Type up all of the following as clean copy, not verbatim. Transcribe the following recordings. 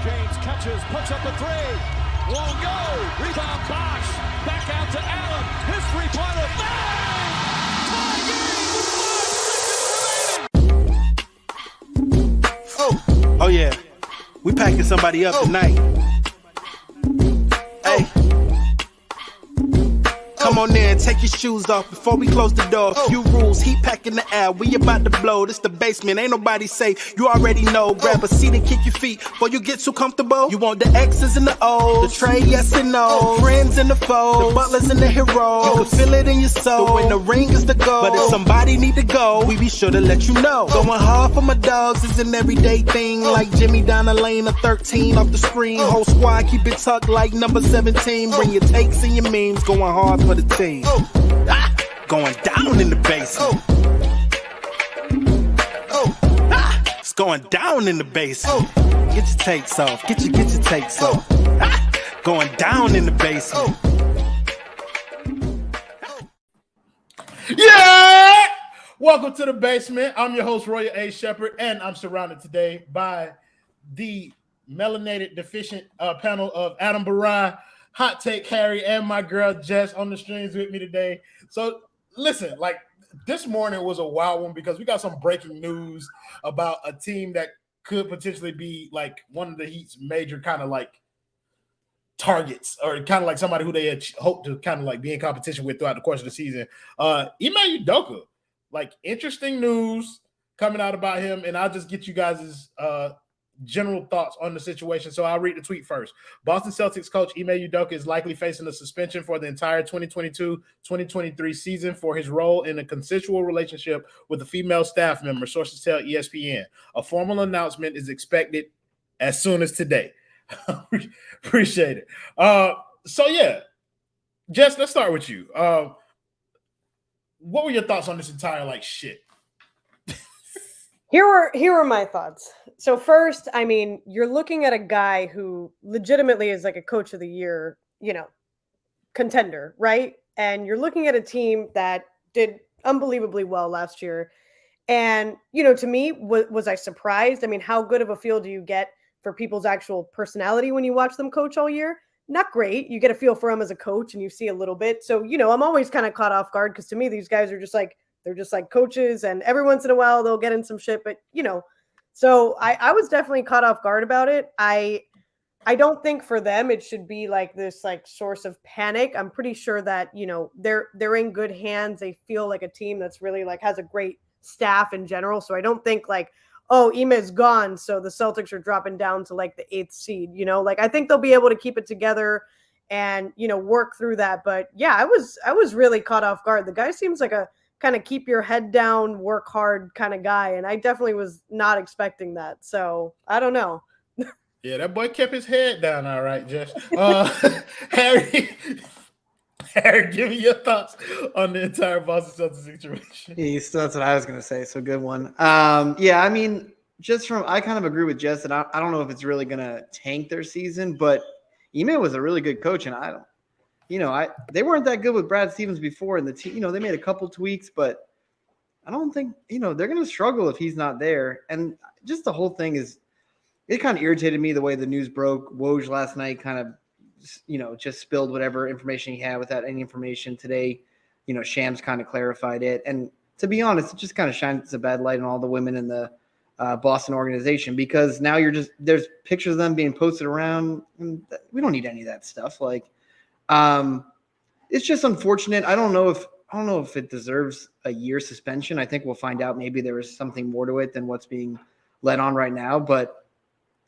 James catches, puts up a three. Won't go. Rebound Bosh. Back out to Allen. His three-pointer. Bang! Tie game with 5 seconds remaining. Oh yeah. We packing somebody up tonight. Hey. Come on in, take your shoes off before we close the door. Few rules, heat packing the air, we about to blow. This the basement, ain't nobody safe, you already know. Grab a seat and kick your feet before you get too comfortable. You want the X's and the O's, the tray, yes and no. Friends and the foes, the butlers and the heroes. You can feel it in your soul, but when the ring is the goal. But if somebody need to go, we be sure to let you know. Going hard for my dogs is an everyday thing. Like Jimmy down the lane of 13 off the screen. Whole squad keep it tucked like number 17. Bring your takes and your memes, going hard for the team. Going down in the basement. It's going down in the basement. Get your takes off. Get your takes off. Going down in the basement. Yeah! Welcome to the basement. I'm your host, Royal A. Shepherd, and I'm surrounded today by the melanated deficient panel of Adam Barai, Hot Take Harry, and my girl Jess on the streams with me today. So listen, like this morning was a wild one because we got some breaking news about a team that could potentially be like one of the Heat's major kind of like targets, or kind of like somebody who they had hoped to kind of like be in competition with throughout the course of the season. Ime Udoka, like interesting news coming out about him, and I'll just get you guys' general thoughts on the situation. So I'll read the tweet first. Boston Celtics coach Ime Udoka is likely facing a suspension for the entire 2022-2023 season for his role in a consensual relationship with a female staff member, sources tell ESPN. A formal announcement is expected as soon as today. Appreciate it. So yeah, Jess, let's start with you. What were your thoughts on this entire like shit? Here were my thoughts. So first, I mean, you're looking at a guy who legitimately is like a coach of the year, contender, right? And you're looking at a team that did unbelievably well last year. And, to me, was I surprised? I mean, how good of a feel do you get for people's actual personality when you watch them coach all year? Not great. You get a feel for them as a coach and you see a little bit. So, I'm always kind of caught off guard because to me, these guys are just like, they're just like coaches, and every once in a while they'll get in some shit, but so I was definitely caught off guard about it. I don't think for them it should be like this like source of panic. I'm pretty sure that they're in good hands. They feel like a team that's really like has a great staff in general. So I don't think like, oh, Ime's gone, so the Celtics are dropping down to like the 8th seed. Like I think they'll be able to keep it together and work through that. But yeah, I was really caught off guard. The guy seems like a kind of keep your head down, work hard kind of guy. And I definitely was not expecting that. So I don't know. Yeah, that boy kept his head down. All right, Jess. Harry, give me your thoughts on the entire Boston Celtics situation. Yeah, that's what I was going to say. So good one. Yeah, I mean, I kind of agree with Jess that I don't know if it's really going to tank their season, but Ime was a really good coach. And they weren't that good with Brad Stevens before, and the team, they made a couple tweaks, but I don't think, they're going to struggle if he's not there. And just the whole thing it kind of irritated me the way the news broke. Woj last night kind of, just spilled whatever information he had without any information. Today, Shams kind of clarified it. And to be honest, it just kind of shines a bad light on all the women in the Boston organization, because now there's pictures of them being posted around, and we don't need any of that stuff. Like, it's just unfortunate. I don't know if it deserves a year suspension. I think we'll find out. Maybe there is something more to it than what's being led on right now. But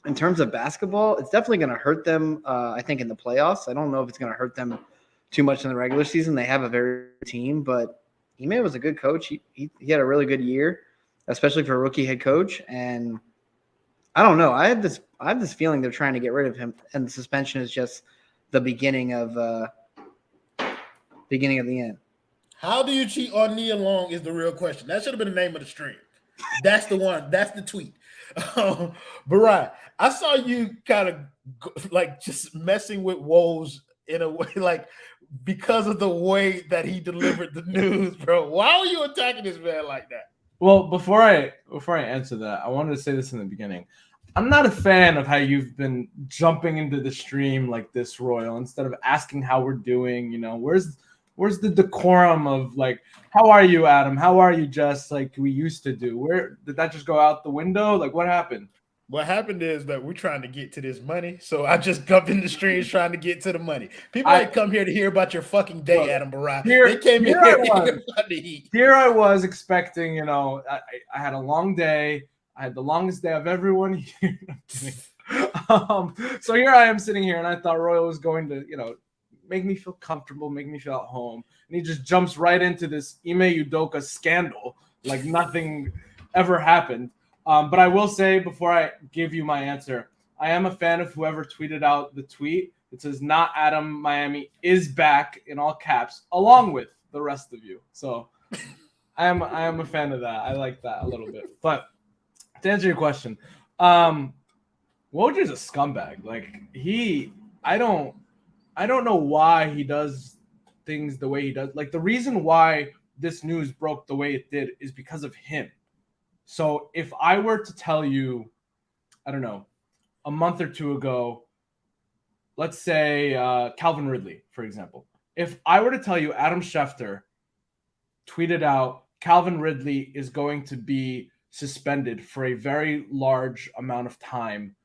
in terms of basketball, it's definitely going to hurt them. I think in the playoffs. I don't know if it's going to hurt them too much in the regular season. They have a very good team, but Ime was a good coach. He had a really good year, especially for a rookie head coach. And I don't know. I have this feeling they're trying to get rid of him, and the suspension is just the beginning of the end. How do you cheat on Nia Long is the real question. That should have been the name of the stream. That's the one. That's the tweet. Barai, I saw you kind of like just messing with Woj in a way, like because of the way that he delivered the news, bro. Why were you attacking this man like that? Well, before I answer that, I wanted to say this in the beginning. I'm not a fan of how you've been jumping into the stream like this, Royal, instead of asking how we're doing. Where's the decorum of like, how are you, Adam? How are you, Jess? Like we used to do. Where did that just go out the window? Like what happened? What happened is that we're trying to get to this money, so I just jumped in the streams trying to get to the money. People ain't come here to hear about your fucking day, Look, Adam Barai. Here, They came here here I to hear was. about the Heat. Here I was expecting, I had a long day. I had the longest day of everyone here. So here I am sitting here, and I thought Royal was going to, make me feel comfortable, make me feel at home. And he just jumps right into this Ime Udoka scandal like nothing ever happened. But I will say before I give you my answer, I am a fan of whoever tweeted out the tweet. It says, "Not Adam, Miami is back," in all caps, along with the rest of you. So I am a fan of that. I like that a little bit. But to answer your question, Woj is a scumbag. Like I don't know why he does things the way he does. Like the reason why this news broke the way it did is because of him. So if I were to tell you, I don't know, a month or two ago, let's say Calvin Ridley, for example. If I were to tell you Adam Schefter tweeted out Calvin Ridley is going to be suspended for a very large amount of time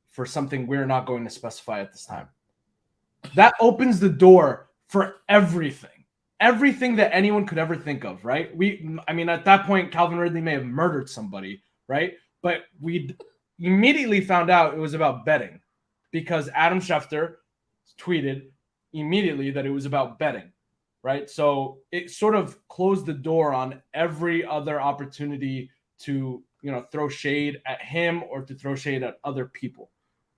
for something we're not going to specify at this time, that opens the door for everything that anyone could ever think of, right? At that point, Calvin Ridley may have murdered somebody, right? But we immediately found out it was about betting because Adam Schefter tweeted immediately that it was about betting, right? So it sort of closed the door on every other opportunity to, throw shade at him or to throw shade at other people,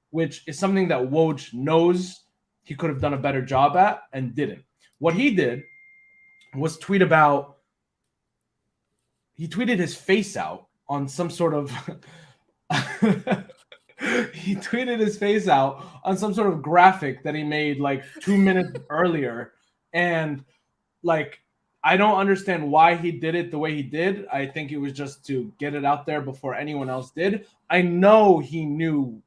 which is something that Woj knows he could have done a better job at and didn't. What he did was tweeted his face out on some sort of he tweeted his face out on some sort of graphic that he made like 2 minutes earlier. And like, I don't understand why he did it the way he did. I think it was just to get it out there before anyone else did. I know he knew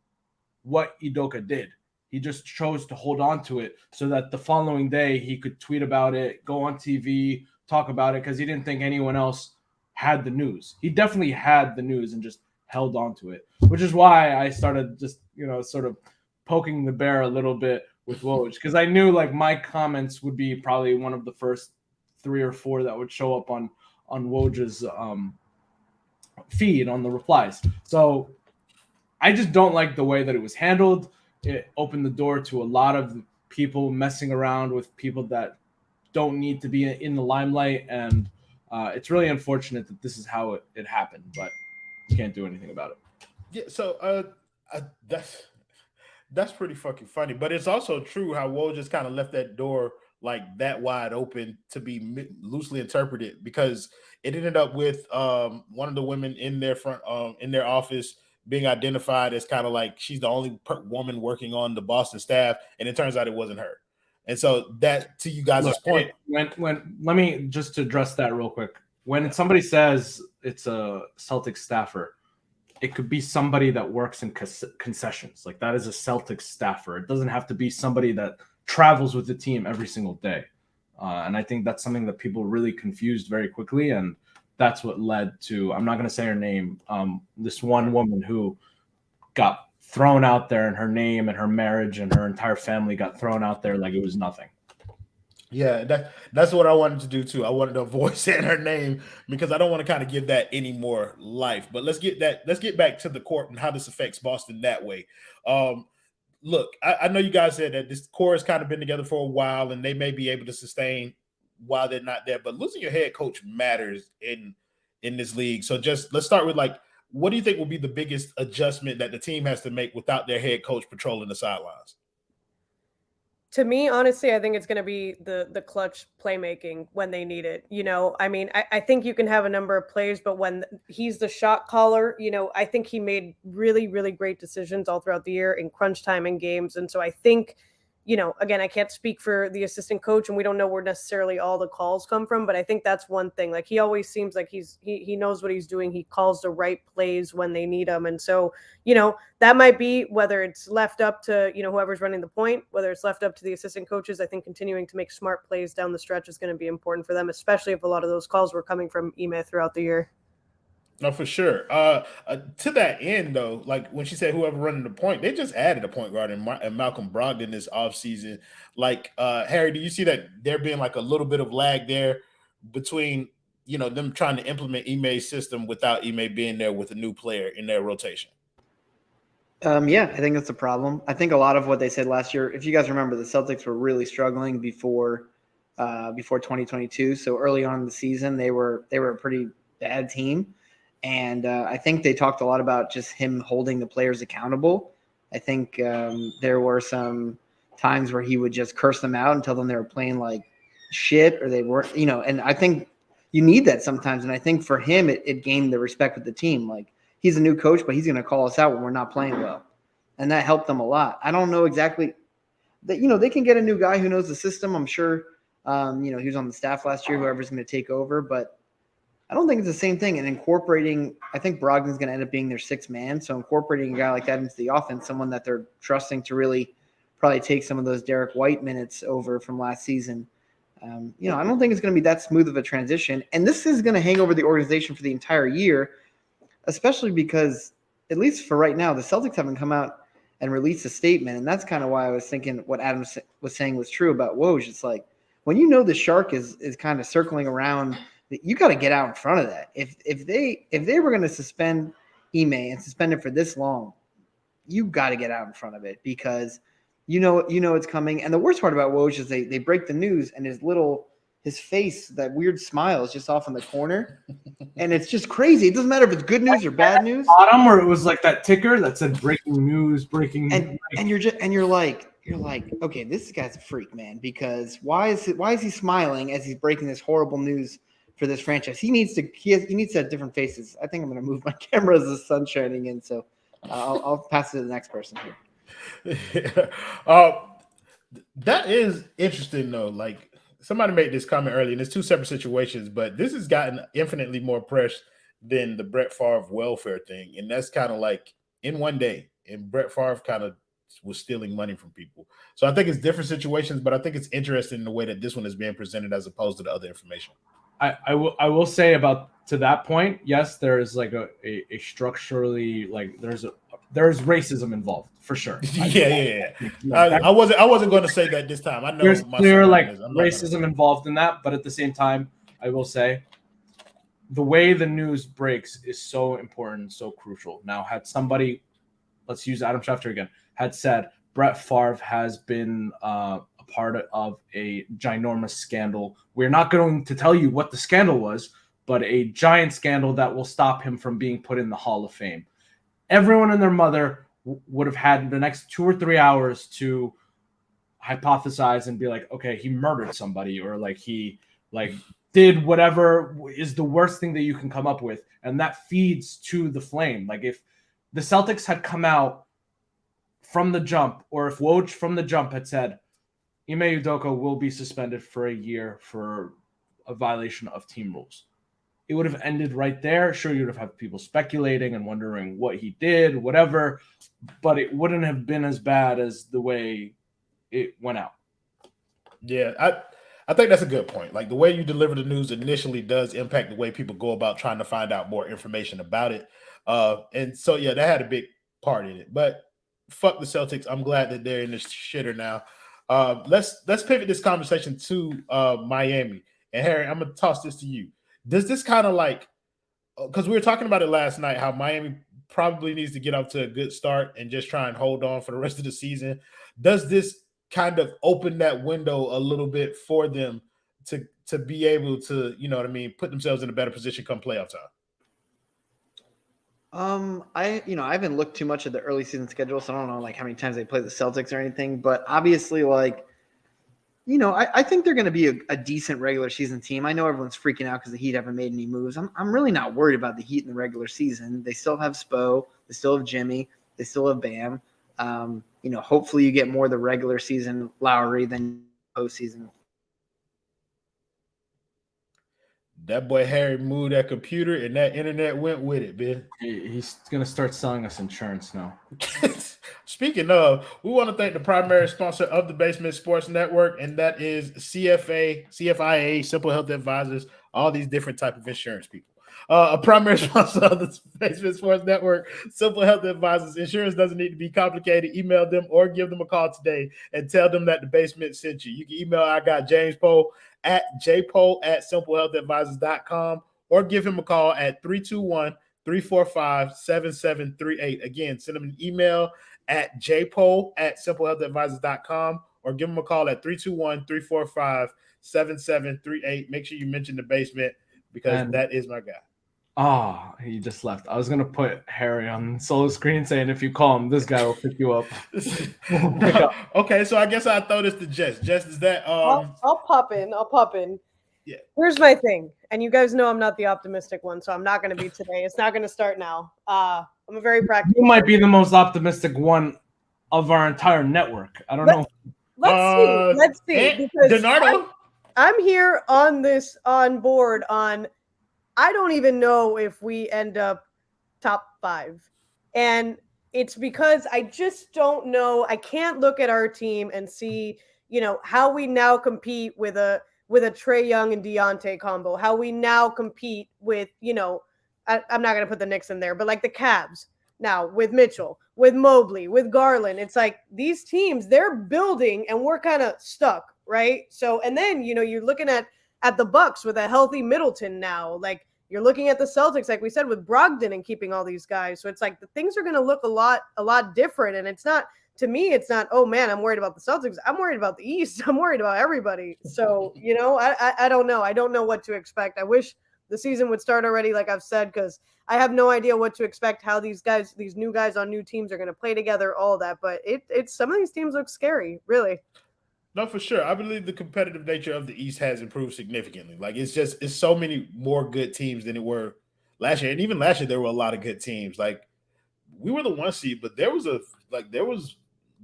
what Udoka did. He just chose to hold on to it so that the following day he could tweet about it, go on TV, talk about it, because he didn't think anyone else had the news. He definitely had the news and just held on to it, which is why I started just, sort of poking the bear a little bit with Woj, because I knew like my comments would be probably one of the first 3 or 4 that would show up on Woj's feed on the replies. So I just don't like the way that it was handled. It opened the door to a lot of people messing around with people that don't need to be in the limelight. And it's really unfortunate that this is how it happened, but you can't do anything about it. Yeah, so that's pretty fucking funny. But it's also true how Woj just kind of left that door like that wide open to be loosely interpreted, because it ended up with one of the women in their in their office being identified as kind of like she's the only woman working on the Boston staff, and it turns out it wasn't her. And so that, to you guys' point, when let me just address that real quick. When somebody says it's a Celtics staffer, it could be somebody that works in concessions. Like that is a Celtics staffer. It doesn't have to be somebody that travels with the team every single day. And I think that's something that people really confused very quickly. And that's what led to, I'm not going to say her name, this one woman who got thrown out there, and her name and her marriage and her entire family got thrown out there like it was nothing. Yeah, that's what I wanted to do too. I wanted to avoid saying her name because I don't want to kind of give that any more life. But let's get back to the court and how this affects Boston that way. Look, I know you guys said that this core has kind of been together for a while and they may be able to sustain while they're not there, but losing your head coach matters in this league. So just let's start with like, what do you think will be the biggest adjustment that the team has to make without their head coach patrolling the sidelines? To me, honestly, I think it's going to be the clutch playmaking when they need it. I think you can have a number of plays, but when he's the shot caller, I think he made really, really great decisions all throughout the year in crunch time in games. And so I think again, I can't speak for the assistant coach, and we don't know where necessarily all the calls come from, but I think that's one thing. Like, he always seems like he knows what he's doing. He calls the right plays when they need them. And so, that might be whether it's left up to, whoever's running the point, whether it's left up to the assistant coaches. I think continuing to make smart plays down the stretch is going to be important for them, especially if a lot of those calls were coming from Ime throughout the year. No, for sure. To that end, though, like when she said whoever running the point, they just added a point guard in Malcolm Brogdon this offseason. Like, Harry, do you see that there being like a little bit of lag there between, them trying to implement Ime's system without Ime being there with a new player in their rotation? Yeah, I think that's a problem. I think a lot of what they said last year, if you guys remember, the Celtics were really struggling before 2022. So early on in the season, they were a pretty bad team. And I think they talked a lot about just him holding the players accountable. I think there were some times where he would just curse them out and tell them they were playing like shit or they weren't, and I think you need that sometimes. And I think for him, it gained the respect of the team. Like, he's a new coach, but he's going to call us out when we're not playing well. And that helped them a lot. I don't know exactly that, they can get a new guy who knows the system. I'm sure, he was on the staff last year, whoever's going to take over, but I don't think it's the same thing. And incorporating, I think Brogdon's going to end up being their sixth man. So incorporating a guy like that into the offense, someone that they're trusting to really probably take some of those Derek White minutes over from last season. I don't think it's going to be that smooth of a transition. And this is going to hang over the organization for the entire year, especially because, at least for right now, the Celtics haven't come out and released a statement. And that's kind of why I was thinking what Adam was saying was true about Woj. It's like, when the shark is kind of circling around, you got to get out in front of that. If they were going to suspend Ime and suspend it for this long, you got to get out in front of it because it's coming. And the worst part about Woj is they break the news and his face, that weird smile, is just off in the corner, and it's just crazy. It doesn't matter if it's good news or bad news. Bottom where it was like that ticker that said breaking news, and you're like, okay, this guy's a freak, man. Because why is he smiling as he's breaking this horrible news for this franchise? He needs to have different faces. I think I'm going to move my camera as the sun's shining in. So I'll pass it to the next person here. That is interesting, though. Like, somebody made this comment earlier, and it's two separate situations, but this has gotten infinitely more press than the Brett Favre welfare thing. And that's kind of like in one day. And Brett Favre kind of was stealing money from people. So I think it's different situations, but I think it's interesting in the way that this one is being presented as opposed to the other information. I will say about to that point, yes, there is like a structurally, like there's racism involved for sure. Yeah. I wasn't going to say that this time. I know there's clear like racism involved in that, but at the same time, I will say the way the news breaks is so important, so crucial. Now, had somebody, let's use Adam Schefter again, had said Brett Favre has been a part of a ginormous scandal. We're not going to tell you what the scandal was, but a giant scandal that will stop him from being put in the Hall of Fame. Everyone and their mother would have had the next 2 or 3 hours to hypothesize and be like, okay, he murdered somebody, or like he did whatever is the worst thing that you can come up with. And that feeds to the flame. Like, if the Celtics had come out from the jump, or if Woj from the jump had said, Ime Udoka will be suspended for a year for a violation of team rules, it would have ended right there. Sure, you would have had people speculating and wondering what he did, whatever, but it wouldn't have been as bad as the way it went out. Yeah, I think that's a good point. Like, the way you deliver the news initially does impact the way people go about trying to find out more information about it. And so, yeah, that had a big part in it. But fuck the Celtics. I'm glad that they're in this shitter now. Let's pivot this conversation to Miami. And Harry, I'm gonna toss this to you. Does this kind of like, because we were talking about it last night, how Miami probably needs to get up to a good start and just try and hold on for the rest of the season. Does this kind of open that window a little bit for them to be able to, you know what I mean, put themselves in a better position come playoff time? I haven't looked too much at the early season schedule, so I don't know like how many times they play the Celtics or anything, but obviously, like, I think they're going to be a decent regular season team. I know everyone's freaking out because the Heat haven't made any moves. I'm really not worried about the Heat in the regular season. They still have Spo. They still have Jimmy. They still have Bam. Hopefully you get more of the regular season Lowry than postseason. That boy Harry moved that computer and that internet went with it, man. He's gonna start selling us insurance now. Speaking of, we want to thank the primary sponsor of the Basement Sports Network, and that is CFIA, Simple Health Advisors, all these different type of insurance people. A primary sponsor of the Basement Sports Network, Simple Health Advisors. Insurance doesn't need to be complicated. Email them or give them a call today and tell them that the Basement sent you. You can email I got James Poe at jpoe@simplehealthadvisors.com or give him a call at 321-345-7738. Again, send him an email at jpoe@simplehealthadvisors.com or give him a call at 321-345-7738. Make sure you mention the Basement because that is my guy. Oh, he just left. I was going to put Harry on solo screen saying if you call him, this guy will pick you up. Okay, so I guess I'll throw this to Jess. Jess, is that I'll pop in. Yeah. Here's my thing. And you guys know I'm not the optimistic one, so I'm not going to be today. It's not going to start now. I'm a very practical. You might be the most optimistic one of our entire network. I don't know. Let's see. Because Donardo? I'm here on board on I don't even know if we end up top 5. And it's because I just don't know. I can't look at our team and see, how we now compete with a Trae Young and Deontay combo, how we now compete with, I'm not going to put the Knicks in there, but like the Cavs now with Mitchell, with Mobley, with Garland. It's like these teams, they're building and we're kind of stuck, right? So, and then, you're looking at the Bucks with a healthy Middleton now. Like you're looking at the Celtics, like we said, with Brogdon and keeping all these guys. So it's like the things are going to look a lot different. And it's not, to me, it's not, oh man, I'm worried about the Celtics. I'm worried about the East. I'm worried about everybody. So, I don't know. I don't know what to expect. I wish the season would start already, like I've said, because I have no idea what to expect, how these new guys on new teams are going to play together, all that. But it's some of these teams look scary, really. No, for sure. I believe the competitive nature of the East has improved significantly. Like it's so many more good teams than it were last year. And even last year, there were a lot of good teams. Like we were the 1 seed, but there was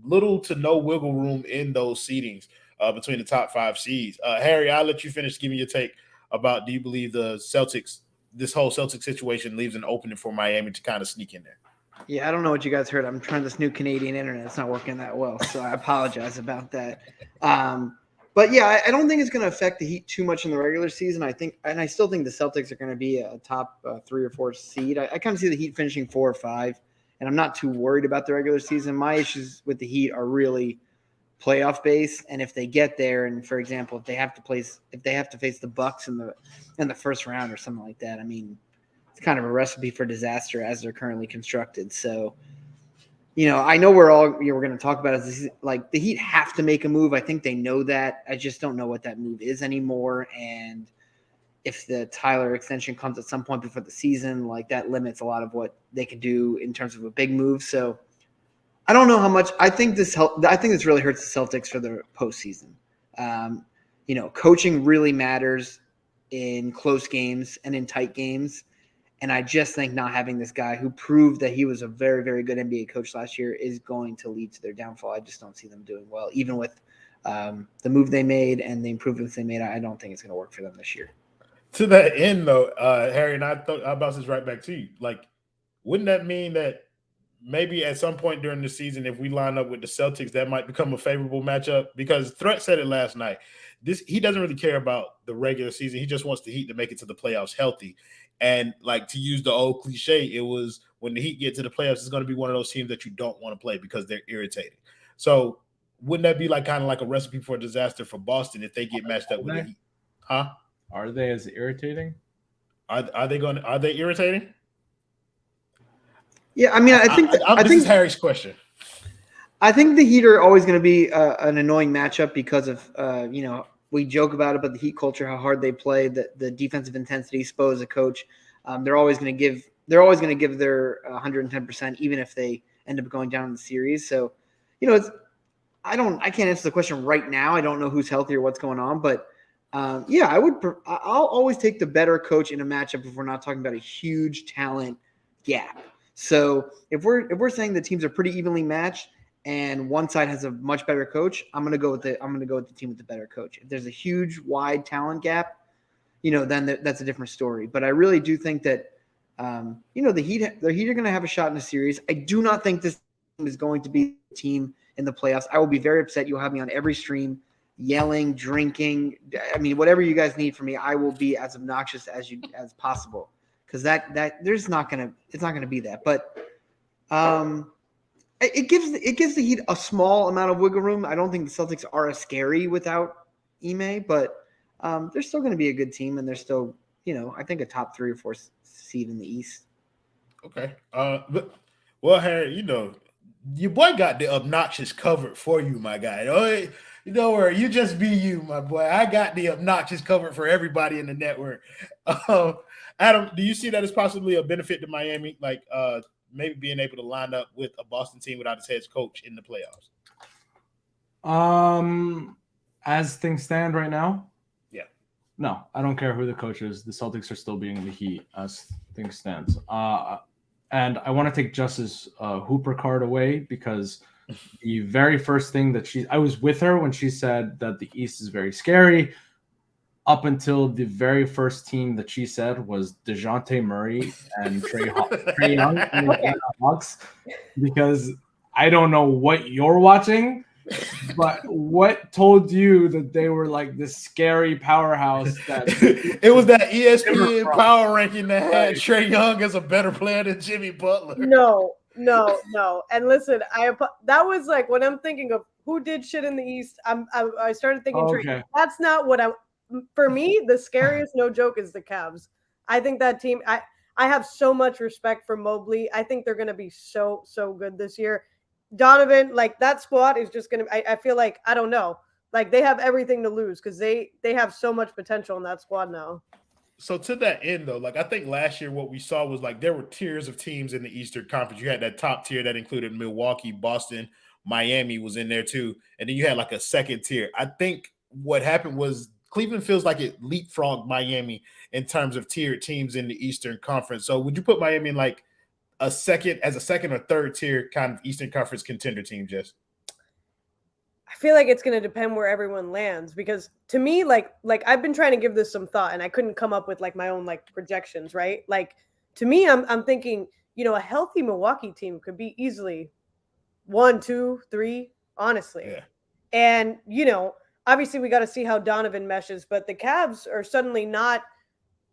little to no wiggle room in those seedings between the top 5 seeds. Harry, I'll let you finish giving your take about, do you believe the Celtics, this whole Celtics situation leaves an opening for Miami to kind of sneak in there? Yeah, I don't know what you guys heard. I'm trying this new Canadian internet. It's not working that well, so I apologize about that. But yeah, I don't think it's going to affect the Heat too much in the regular season. I still think the Celtics are going to be a top 3 or 4 seed. I kind of see the Heat finishing 4 or 5, and I'm not too worried about the regular season. My issues with the Heat are really playoff based, and if they get there, and for example, if they have to face the Bucks in the first round or something like that, I mean, it's kind of a recipe for disaster as they're currently constructed. So, I know we're going to talk about it. Like the Heat have to make a move. I think they know that. I just don't know what that move is anymore. And if the Tyler extension comes at some point before the season, like that limits a lot of what they can do in terms of a big move. So I don't know how much. I think this really hurts the Celtics for the postseason. Coaching really matters in close games and in tight games. And I just think not having this guy who proved that he was a very, very good NBA coach last year is going to lead to their downfall. I just don't see them doing well, even with the move they made and the improvements they made. I don't think it's going to work for them this year. To that end, though, Harry, and I'll bounce this right back to you. Like, wouldn't that mean that maybe at some point during the season, if we line up with the Celtics, that might become a favorable matchup? Because Threat said it last night. He doesn't really care about the regular season. He just wants the Heat to make it to the playoffs healthy. And like, to use the old cliche, it was when the Heat get to the playoffs, it's going to be one of those teams that you don't want to play because they're irritating. So wouldn't that be kind of like a recipe for a disaster for Boston if they get matched up with the Heat? Huh? Are they as irritating? Are they irritating? Yeah, I mean, I think this is Harry's question. I think the Heat are always going to be an annoying matchup because of we joke about it, but the Heat culture, how hard they play, the defensive intensity. Spo as a coach, they're always going to give their 110%, even if they end up going down in the series. So, I can't answer the question right now. I don't know who's healthy or what's going on, but I'll always take the better coach in a matchup if we're not talking about a huge talent gap. So if we're saying the teams are pretty evenly matched and one side has a much better coach, I'm gonna go with the team with the better coach. If there's a huge wide talent gap, then that's a different story. But I really do think that the Heat are going to have a shot in the series. I do not think this team is going to be the team in the playoffs. I will be very upset. You'll have me on every stream yelling, drinking. I mean, whatever you guys need from me, I will be as obnoxious as possible, because it's not going to be that. But it gives the Heat a small amount of wiggle room. I don't think the Celtics are as scary without Ime, but they're still going to be a good team, and they're still, I think a top 3 or 4 seed in the East. Okay. Well, Harry, your boy got the obnoxious covered for you, my guy. Don't worry, you just be you, my boy. I got the obnoxious covered for everybody in the network. Adam, do you see that as possibly a benefit to Miami, like maybe being able to line up with a Boston team without its head coach in the playoffs? As things stand right now, yeah. No, I don't care who the coach is. The Celtics are still being the Heat as things stand. And I want to take Jess's Hooper card away, because the very first thing I was with her when she said that the East is very scary, up until the very first team that she said was DeJounte Murray and Trae Young and the Atlanta Hawks, because I don't know what you're watching, but what told you that they were like this scary powerhouse? That it was that ESPN power ranking that had Trae Young as a better player than Jimmy Butler. No. And listen, that was like when I'm thinking of who did shit in the East. I started thinking Trae. That's not what for me, the scariest, no joke, is the Cavs. I think that team. I have so much respect for Mobley. I think they're going to be so good this year. Donovan, like that squad is just going to, I feel like, I don't know, like they have everything to lose, because they have so much potential in that squad now. So to that end, though, like I think last year what we saw was like there were tiers of teams in the Eastern Conference. You had that top tier that included Milwaukee, Boston, Miami was in there too. And then you had like a second tier. I think what happened was Cleveland feels like it leapfrogged Miami in terms of tiered teams in the Eastern Conference. So would you put Miami in like a second or third tier kind of Eastern Conference contender team, Jess? I feel like it's going to depend where everyone lands, because to me, like I've been trying to give this some thought, and I couldn't come up with like my own like projections, right? Like to me, I'm thinking, a healthy Milwaukee team could be easily 1, 2, 3, honestly. Yeah. And, obviously we got to see how Donovan meshes, but the Cavs are suddenly not,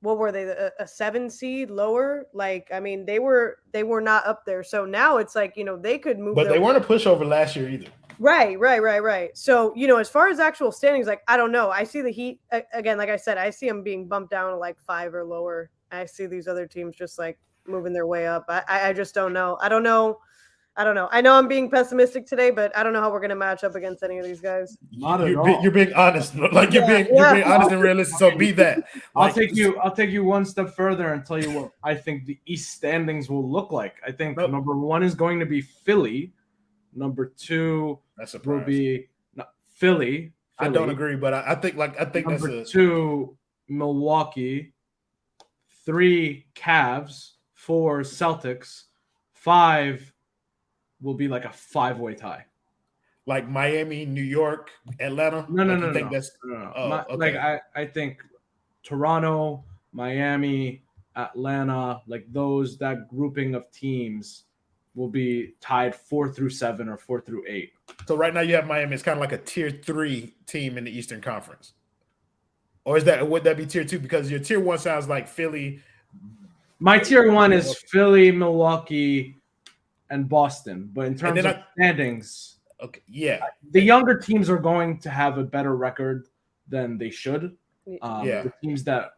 what were they, a 7 seed lower? Like, I mean, they were not up there. So now it's like, they could move. But they weren't a pushover last year either. Right. So, as far as actual standings, like, I don't know. I see the Heat, again, like I said, I see them being bumped down to like 5 or lower. I see these other teams just like moving their way up. I just don't know. I don't know. I know I'm being pessimistic today, but I don't know how we're going to match up against any of these guys. Not at all. You're being honest. Like you're being honest and realistic. So be that. I'll take you one step further and tell you what I think the East standings will look like. I think number 1 is going to be Philly. Number 2 will be Philly. I don't agree, but I think number that's 2 Milwaukee. 3 Cavs. 4 Celtics. 5 will be like a 5-way tie. Like Miami, New York, Atlanta? No. Okay. Like I think Toronto, Miami, Atlanta, like that grouping of teams will be tied 4 through 7 or 4 through 8. So right now you have Miami. It's kind of like a tier 3 team in the Eastern Conference. Or would that be tier 2? Because your tier 1 sounds like Philly. My tier 1 is Philly, Milwaukee, and Boston. But in terms of standings, okay, yeah, the younger teams are going to have a better record than they should. The teams that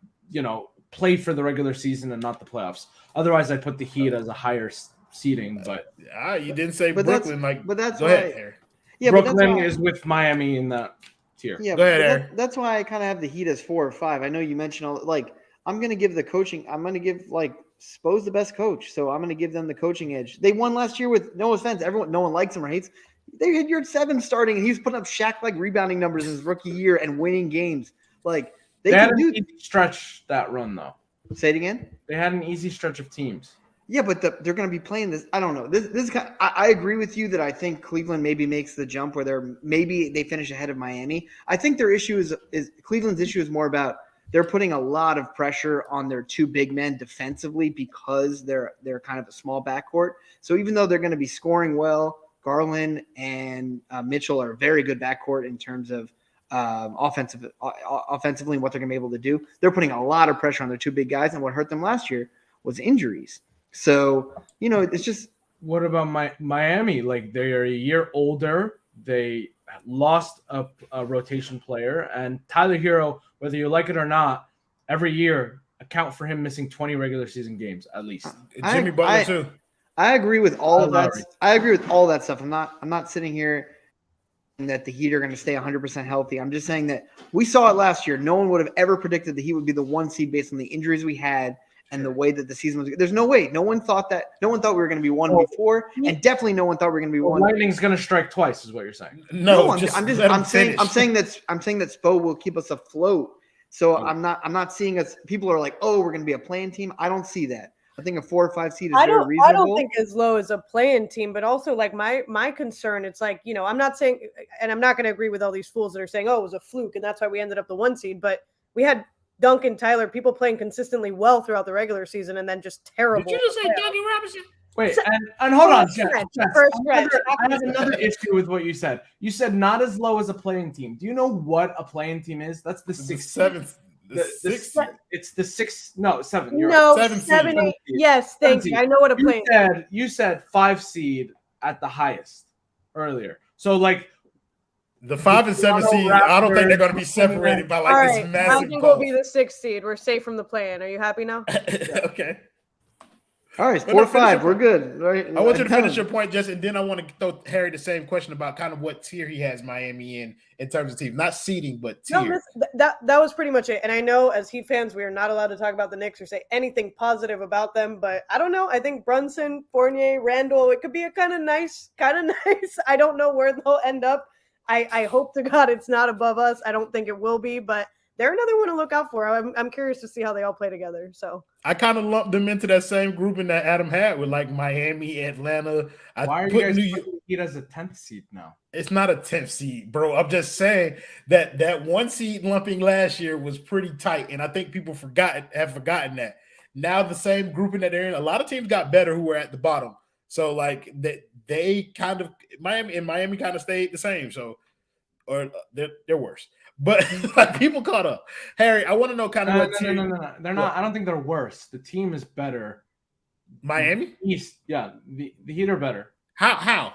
play for the regular season and not the playoffs. Otherwise, I put the Heat as a higher seeding. But you didn't say Brooklyn. Go ahead, Harry. Yeah, Brooklyn is with Miami in that tier. Yeah, go ahead, Harry. That's why I kind of have the Heat as 4 or 5. I know you mentioned I'm going to give the coaching. I'm going to give Spo's the best coach, so I'm going to give them the coaching edge. They won last year with no offense. No one likes him or hates. They had your 7 starting, and he was putting up Shaq-like rebounding numbers in his rookie year and winning games. Like they had an easy stretch that run though. Say it again. They had an easy stretch of teams. Yeah, but they're going to be playing this. I don't know. This is kind of, I agree with you that I think Cleveland maybe makes the jump where maybe they finish ahead of Miami. I think their issue is Cleveland's issue is more about they're putting a lot of pressure on their two big men defensively because they're kind of a small backcourt. So even though they're going to be scoring well, Garland and Mitchell are a very good backcourt in terms of offensively and what they're going to be able to do. They're putting a lot of pressure on their two big guys, and what hurt them last year was injuries. So, it's just. What about Miami? Like, they are a year older. They lost a rotation player. And Tyler Herro, whether you like it or not, every year account for him missing 20 regular season games at least. Jimmy Butler, too. I agree with all of that. Lowry. I agree with all that stuff. I'm not sitting here that the Heat are going to stay 100% healthy. I'm just saying that we saw it last year. No one would have ever predicted the Heat would be the 1 seed based on the injuries we had and the way that the season was. There's no way. No one thought we were going to be one before, and definitely no one thought we were going to be one. Lightning's going to strike twice, is what you're saying. No, I'm saying that Spo will keep us afloat. So I'm not seeing us. People are like, oh, we're going to be a playing team. I don't see that. I think a 4 or 5 seed is very reasonable. I don't think as low as a play-in team, but also like my concern, it's like, I'm not saying, and I'm not going to agree with all these fools that are saying, oh, it was a fluke, and that's why we ended up the 1 seed. But we had Duncan, Tyler, people playing consistently well throughout the regular season, and then just terrible. Did you just say Dougie Robinson? Wait, and hold on, Jess. I have another issue with what you said. You said not as low as a playing team. Do you know what a playing team is? That's the 6th. It's the 6th. No, 7. You're right. 7, 8. Yes, thank you. I know what a playing. You said 5 seed at the highest earlier. So like. The 5 and 7 seed, I don't think they're going to be separated by this massive. I think we'll be the 6th seed. We're safe from the play-in. Are you happy now? Okay. All right, 4 or 5. We're good. Right. I want you to finish your point, Justin, and then I want to throw Harry the same question about kind of what tier he has Miami in terms of team, not seeding, but tier. No, that was pretty much it. And I know as Heat fans, we are not allowed to talk about the Knicks or say anything positive about them. But I don't know. I think Brunson, Fournier, Randall, it could be a kind of nice. I don't know where they'll end up. I hope to God it's not above us. I don't think it will be, but they're another one to look out for. I'm curious to see how they all play together. So I kind of lumped them into that same grouping that Adam had with like Miami, Atlanta. Why are you guys putting Heat as a 10th seed now? It's not a 10th seed, bro. I'm just saying that 1 seed lumping last year was pretty tight, and I think people have forgotten that. Now the same grouping that they're in, a lot of teams got better who were at the bottom. So like they kind of Miami kind of stayed the same. So, or they're worse, but like people caught up. Harry, I want to know kind of what team. No. They're not. I don't think they're worse. The team is better. Miami East, yeah. The Heat are better. How?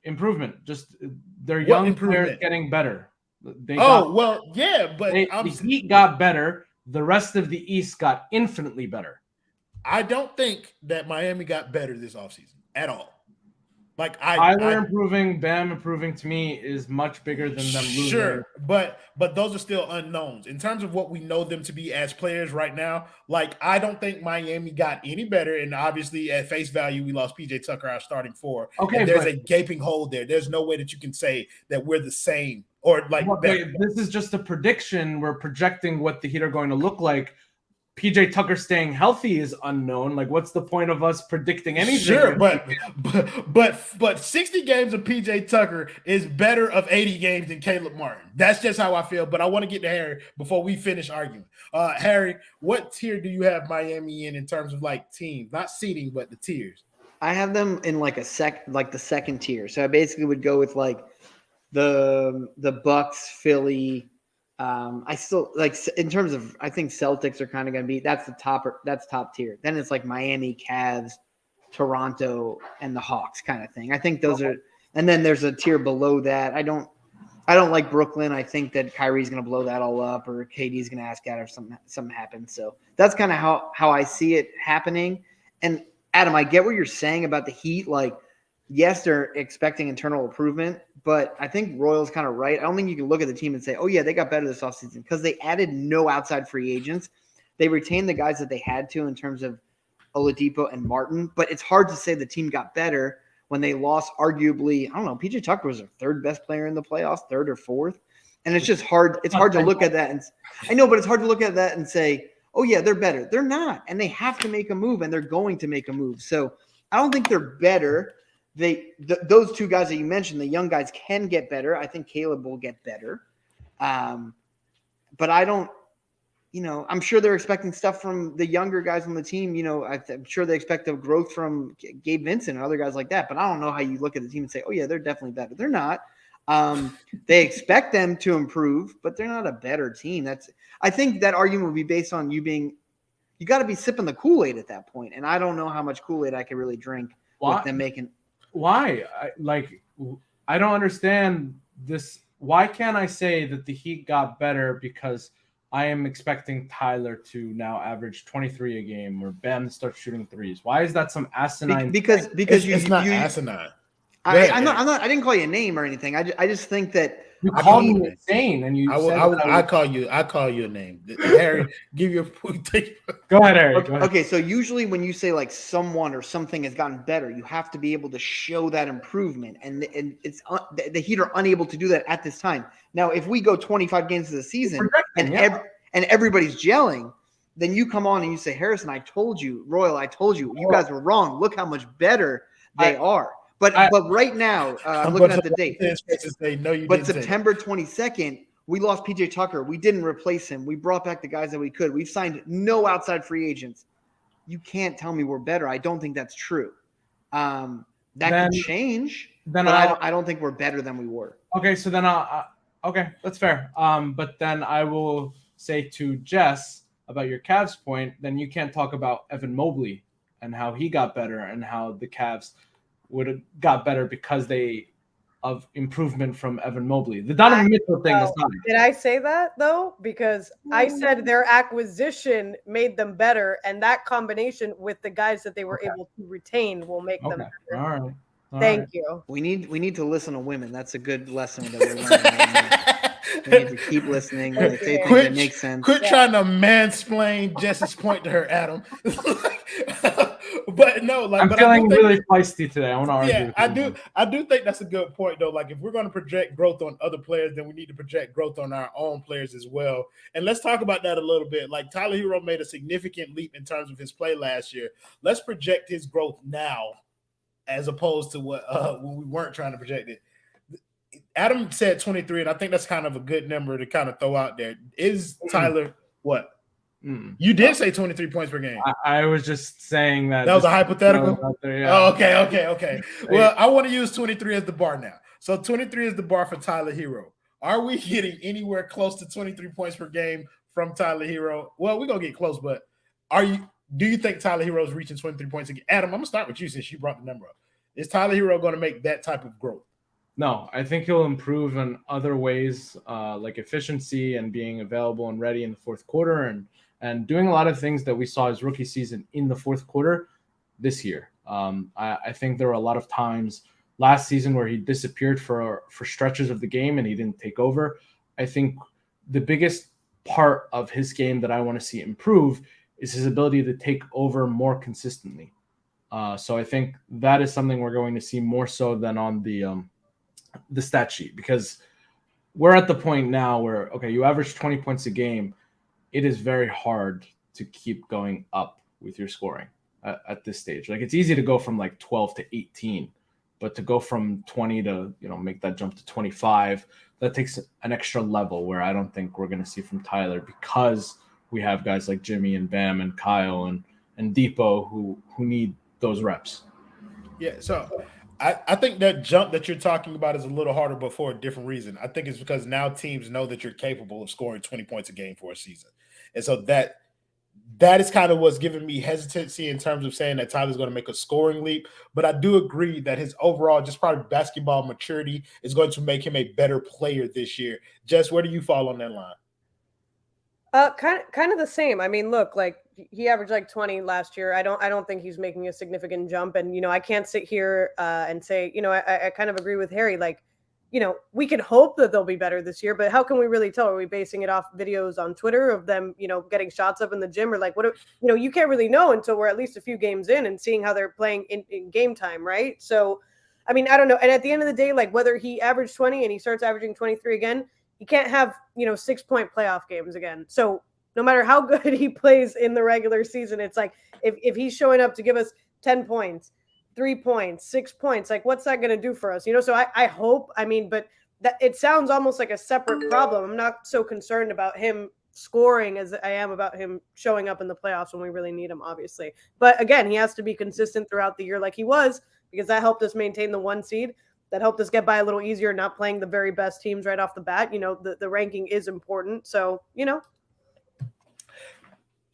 Improvement. Just their young players getting better. But the Heat got better. The rest of the East got infinitely better. I don't think that Miami got better this offseason at all. Like improving, Bam improving to me is much bigger than them losing. Sure, but those are still unknowns in terms of what we know them to be as players right now. Like I don't think Miami got any better, and obviously at face value we lost PJ Tucker, our starting 4. Okay, there's a gaping hole there. There's no way that you can say that we're the same or like. This is just a prediction. We're projecting what the Heat are going to look like. PJ Tucker staying healthy is unknown. Like, what's the point of us predicting anything? Sure, but 60 games of PJ Tucker is better of 80 games than Caleb Martin. That's just how I feel. But I want to get to Harry before we finish arguing. Harry, what tier do you have Miami in terms of like teams, not seeding, but the tiers? I have them in like the second tier. So I basically would go with like the Bucks, Philly. I still like in terms of I think Celtics are kind of going to be that's top tier. Then it's like Miami, Cavs, Toronto, and the Hawks kind of thing. I think those are, and then there's a tier below that. I don't like Brooklyn. I think that Kyrie's going to blow that all up, or KD's going to ask out if something happens. So that's kind of how I see it happening. And Adam, I get what you're saying about the Heat. Like, yes, they're expecting internal improvement, but I think Royal's kind of right. I don't think you can look at the team and say, oh, yeah, they got better this offseason because they added no outside free agents. They retained the guys that they had to in terms of Oladipo and Martin, but it's hard to say the team got better when they lost arguably, I don't know, PJ Tucker was their 3rd best player in the playoffs, 3rd or 4th. And it's just hard. It's hard to look at that. And I know, but it's hard to look at that and say, oh yeah, they're better. They're not, and they have to make a move, and they're going to make a move. So I don't think they're better. Those two guys that you mentioned, the young guys, can get better. I think Caleb will get better, but I don't. I'm sure they're expecting stuff from the younger guys on the team. I'm sure they expect a growth from Gabe Vincent and other guys like that. But I don't know how you look at the team and say, oh yeah, they're definitely better. They're not. They expect them to improve, but they're not a better team. I think that argument would be based on you got to be sipping the Kool-Aid at that point. And I don't know how much Kool-Aid I could really drink with them making. Why? I don't understand this. Why can't I say that the Heat got better because I am expecting Tyler to now average 23 a game or Bam starts shooting threes? Why is that some asinine? Because it's not asinine. I didn't call you a name or anything. I just think that you called me insane, and I call you a name. Harry, give you a Go ahead, Harry. Go ahead. Okay, so usually when you say like someone or something has gotten better, you have to be able to show that improvement, and it's the Heat are unable to do that at this time. Now, if we go 25 games of the season and everybody's gelling, then you come on and you say, Harrison, I told you, Royal, I told you, you guys were wrong. Look how much better they are. But right now, I'm looking at the date. But September 22nd, we lost PJ Tucker. We didn't replace him. We brought back the guys that we could. We've signed no outside free agents. You can't tell me we're better. I don't think that's true. That can change. But I don't think we're better than we were. Okay, so then okay, that's fair. But then I will say to Jess about your Cavs point, then you can't talk about Evan Mobley and how he got better and how the Cavs would have got better because of improvement from Evan Mobley. The Donovan Mitchell thing is not. Did I say that though? Because I said their acquisition made them better, and that combination with the guys that they were able to retain will make them better. All right. Thank you. We need to listen to women. That's a good lesson that we're learning right now. We need to keep listening. When they say things that make sense. Quit trying to mansplain Jess's point to her, Adam. But no, I'm feeling really feisty today. I want to argue. Yeah, I do think that's a good point, though. Like, if we're going to project growth on other players, then we need to project growth on our own players as well. And let's talk about that a little bit. Like, Tyler Herro made a significant leap in terms of his play last year. Let's project his growth now, as opposed to what when we weren't trying to project it. Adam said 23, and I think that's kind of a good number to kind of throw out there. Is Tyler what? You did say 23 points per game. I was just saying that. That was a hypothetical? There, yeah. Oh, okay. Well, I want to use 23 as the bar now. So 23 is the bar for Tyler Herro. Are we getting anywhere close to 23 points per game from Tyler Herro? Well, we're going to get close, but do you think Tyler Herro is reaching 23 points a game? Adam, I'm going to start with you since you brought the number up. Is Tyler Herro going to make that type of growth? No, I think he'll improve in other ways, like efficiency and being available and ready in the fourth quarter and doing a lot of things that we saw his rookie season in the fourth quarter this year. I think there were a lot of times last season where he disappeared for stretches of the game and he didn't take over. I think the biggest part of his game that I want to see improve is his ability to take over more consistently. So I think that is something we're going to see more so than on the stat sheet, because we're at the point now where, okay, you average 20 points a game. It is very hard to keep going up with your scoring at this stage. Like, it's easy to go from like 12 to 18, but to go from 20 to, make that jump to 25, that takes an extra level where I don't think we're going to see from Tyler, because we have guys like Jimmy and Bam and Kyle and Depot who need those reps. Yeah. So I think that jump that you're talking about is a little harder, but for a different reason. I think it's because now teams know that you're capable of scoring 20 points a game for a season. And so that is kind of what's giving me hesitancy in terms of saying that Tyler's going to make a scoring leap. But I do agree that his overall, just probably basketball maturity, is going to make him a better player this year. Jess, where do you fall on that line? Kind of the same. I mean, look, like, he averaged like 20 last year. I don't think he's making a significant jump. And, I can't sit here and say, I kind of agree with Harry. Like, we can hope that they'll be better this year, but how can we really tell? Are we basing it off videos on Twitter of them, getting shots up in the gym, or like, you can't really know until we're at least a few games in and seeing how they're playing in game time. Right. So, I mean, I don't know. And at the end of the day, like, whether he averaged 20 and he starts averaging 23 again, you can't have, 6-point playoff games again. So No matter how good he plays in the regular season, it's like if he's showing up to give us 10 points, 3 points, 6 points, like what's that going to do for us? So I hope, but that it sounds almost like a separate problem. I'm not so concerned about him scoring as I am about him showing up in the playoffs when we really need him, obviously. But again, he has to be consistent throughout the year like he was, because that helped us maintain the 1 seed. That helped us get by a little easier, not playing the very best teams right off the bat. The ranking is important. So,